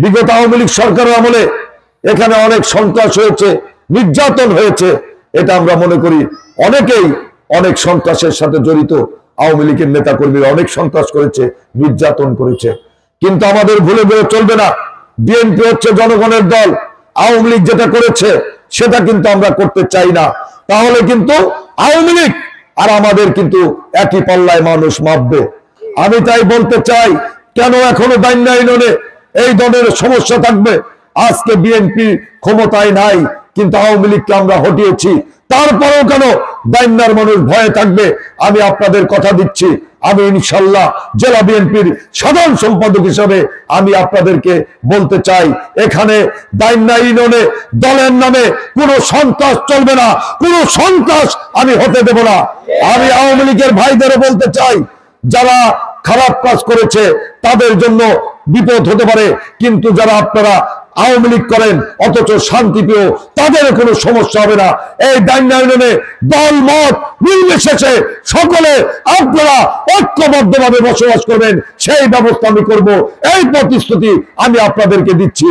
বিগত আওয়ামী লীগ সরকারের আমলে এখানে অনেক সন্ত্রাস হয়েছে, নির্যাতন হয়েছে। এটা আমরা মনে করি অনেকেই অনেক সন্ত্রাসের সাথে জড়িত। আওয়ামী লীগের নেতা কর্মীরা অনেক সন্ত্রাস করেছে, নির্যাতন করেছে, কিন্তু আমাদের ভুলে গেলে চলবে না। বিএনপি হচ্ছে জনগণের দল। আওয়ামী লীগ যেটা করেছে সেটা কিন্তু আমরা করতে চাই না। তাহলে কিন্তু আওয়ামী লীগ আর আমাদের কিন্তু একই পাল্লায় মানুষ মাপবে। আমি তাই বলতে চাই, কেন এখনো দায়িত্ব ইউনিয়নে এই দলের সমস্যা থাকবে? আজকে বিএনপি ক্ষমতায় নাই, কিন্তু আওয়ামী লীগকে আমরা হটিয়েছি, তারপরেও কেন দাইন্নার মানুষ ভয়ে থাকবে? আমি আপনাদের কথা দিচ্ছি, আমি ইনশাল্লাহ জেলা বিএনপির সাধারণ সম্পাদক হিসেবে আমি আপনাদেরকে বলতে চাই, এখানে দাইন্না ইউনিয়নে দলের নামে কোনো সন্ত্রাস চলবে না, কোনো সন্ত্রাস আমি হতে দেব না। আমি আওয়ামী লীগের ভাইদেরও বলতে চাই, যারা খারাপ কাজ করেছে তাদের জন্য বিপদ হতে পারে, কিন্তু যারা আপনারা আওয়ামী লীগ করেন অথচ শান্তিপ্রিয়, তাদের কোনো সমস্যা হবে না। এই দাইন্না ইউনিয়নে দল মত নির্বিশেষে সকলে আপনারা ঐক্যবদ্ধভাবে বসবাস করবেন, সেই ব্যবস্থা আমি করব, এই প্রতিশ্রুতি আমি আপনাদেরকে দিচ্ছি।